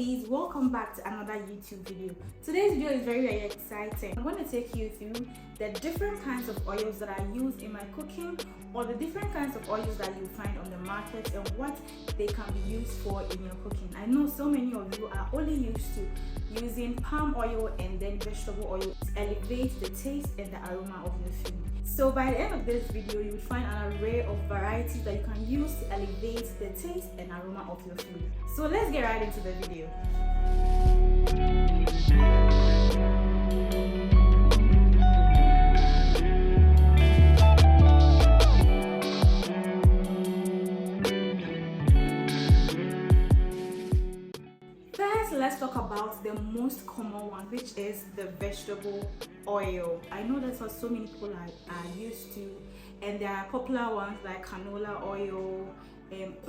ladies, welcome back to another YouTube video. Today's video is very exciting. I'm going to take you through the different kinds of oils that I use in my cooking, or the different kinds of oils that you find on the market and what they can be used for in your cooking. I know so many of you are only used to using palm oil and then vegetable oil to elevate the taste and the aroma of your food. So by the end of this video, you will find an array of varieties that you can use to elevate the taste and aroma of your food. So let's get right into the video. Let's talk about the most common one, which is the vegetable oil. I know that's what so many people are used to, and there are popular ones like canola oil,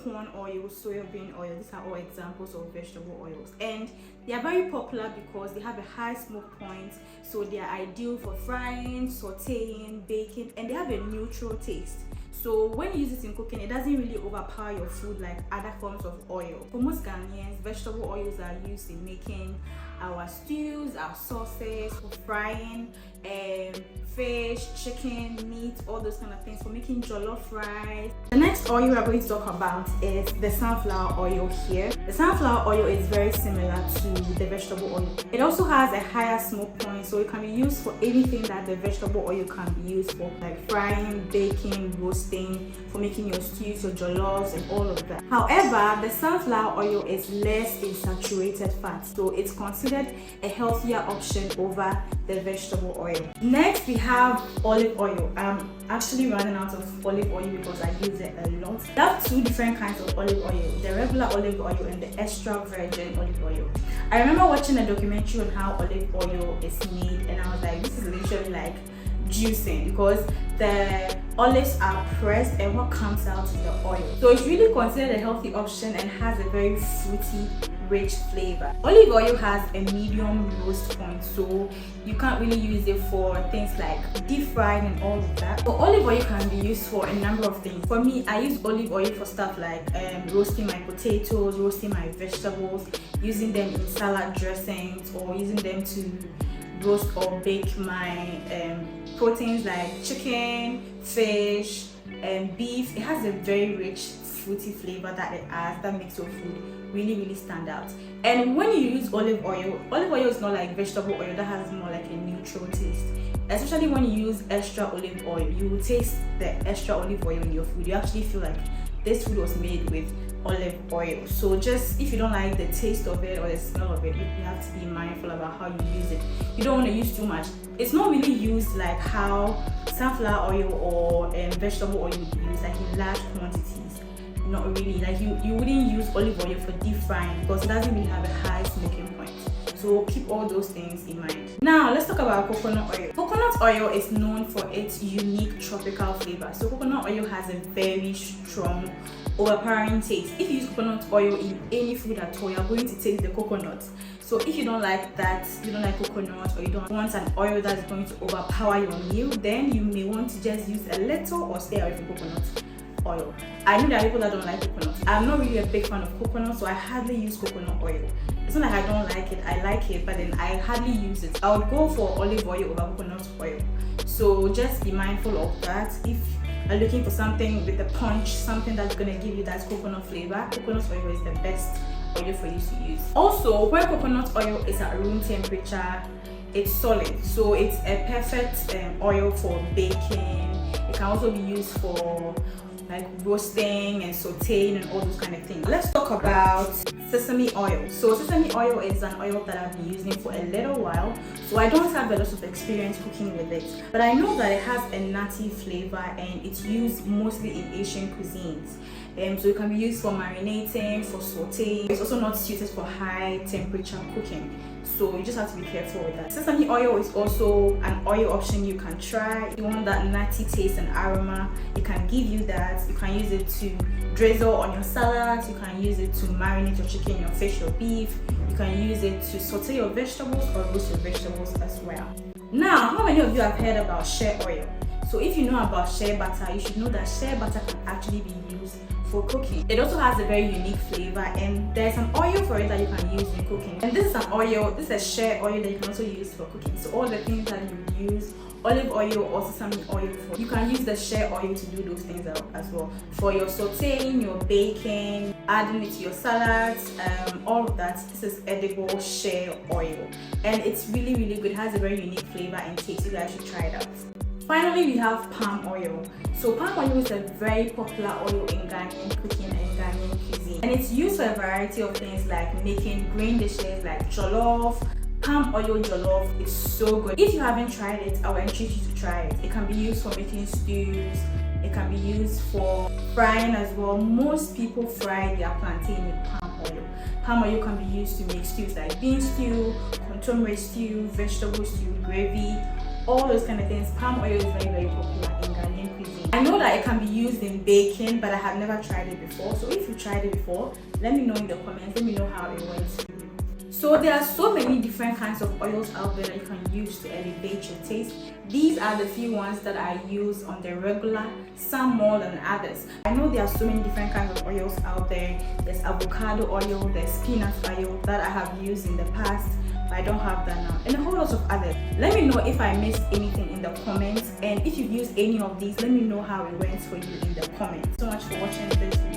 corn oil, soybean oil. These are all examples of vegetable oils, and they are very popular because they have a high smoke point, so they are ideal for frying, sauteing, baking, and they have a neutral taste. So when you use it in cooking, it doesn't really overpower your food like other forms of oil. For most Ghanaians, vegetable oils are used in making our stews, our sauces, for frying fish, chicken, meat, all those kind of things, for making jollof rice. The next oil we are going to talk about is the sunflower oil here. The sunflower oil is very similar to the vegetable oil. It also has a higher smoke point, so it can be used for anything that the vegetable oil can be used for, like frying, baking, roasting, for making your stews, your jollofs, and all of that. However, the sunflower oil is less in saturated fat, so it's considered a healthier option over the vegetable oil. Next, we have olive oil. I'm actually running out of olive oil because I use it a lot. I have two different kinds of olive oil, the regular olive oil and the extra virgin olive oil. I remember watching a documentary on how olive oil is made, and I was like, this is literally like juicing, because the olives are pressed and what comes out is the oil. So it's really considered a healthy option and has a very fruity, rich flavor. Olive oil has a medium roast point, so you can't really use it for things like deep frying and all of that. So olive oil can be used for a number of things. For me, I use olive oil for stuff like roasting my potatoes, roasting my vegetables, using them in salad dressings, or using them to roast or bake my proteins like chicken, fish, and beef. It has a very rich fruity flavor that makes your food really stand out. And when you use olive oil is not like vegetable oil that has more like a neutral taste. Especially when you use extra olive oil, you will taste the extra olive oil in your food. You actually feel like this food was made with olive oil. So just if you don't like the taste of it or the smell of it, you have to be mindful about how you use it. You don't want to use too much. It's not really used like how sunflower oil or vegetable oil would be used, like in large quantities. Not really. Like you wouldn't use olive oil for deep frying because it doesn't really have a high smoking point. So keep all those things in mind. Now let's talk about coconut oil. Coconut oil is known for its unique tropical flavor. So coconut oil has a very strong, overpowering taste. If you use coconut oil in any food at all, you're going to taste the coconut. So if you don't like that, you don't like coconut, or you don't want an oil that's going to overpower your meal, then you may want to just use a little or stay away from coconut oil. I know there are people that don't like coconut. I'm not really a big fan of coconut, so I hardly use coconut oil. It's not like I don't like it, I like it, but then I hardly use it. I would go for olive oil over coconut oil. So just be mindful of that. If you're looking for something with a punch, something that's gonna give you that coconut flavor, coconut oil is the best oil for you to use. Also, when coconut oil is at room temperature, it's solid, so it's a perfect oil for baking. It can also be used for like roasting and sauteing and all those kind of things. Let's talk about sesame oil. So sesame oil is an oil that I've been using for a little while, so I don't have a lot of experience cooking with it, but I know that it has a nutty flavor and it's used mostly in Asian cuisines. So it can be used for marinating, for sauteing. It's also not suited for high temperature cooking, so you just have to be careful with that. Sesame oil is also an oil option you can try. If you want that nutty taste and aroma, it can give you that. You can use it to drizzle on your salads. You can use it to marinate your chicken, your fish, your beef. You can use it to saute your vegetables or roast your vegetables as well. Now, how many of you have heard about shea oil? So if you know about shea butter, you should know that shea butter can actually be used for cooking. It also has a very unique flavor, and there's an oil for it that you can use in cooking. And this is an oil, this is a shea oil that you can also use for cooking. So all the things that you would use olive oil or sesame oil for, you can use the shea oil to do those things as well. For your sauteing, your baking, adding it to your salads, all of that. This is edible shea oil, and it's really good. It has a very unique flavor and taste. You guys should try it out. Finally, we have palm oil. So palm oil is a very popular oil in Ghanaian cooking and Ghanaian cuisine, and it's used for a variety of things like making grain dishes like jollof. Palm oil jollof is so good. If you haven't tried it, I will entreat you to try it. It can be used for making stews. It can be used for frying as well. Most people fry their plantain with palm oil. Palm oil can be used to make stews like bean stew, contomere stew, vegetable stew, gravy, all those kind of things. Palm oil is very popular in Ghanaian cuisine. I know that it can be used in baking, but I have never tried it before. So if you tried it before, let me know in the comments. Let me know how it went for you. So there are so many different kinds of oils out there that you can use to elevate your taste. These are the few ones that I use on the regular, some more than others. I know there are so many different kinds of oils out there. There's avocado oil, there's peanut oil that I have used in the past, but I don't have that now, and a whole lot of others. Let me know if I missed anything in the comments, and if you've used any of these, let me know how it went for you in the comments. So much for watching this video.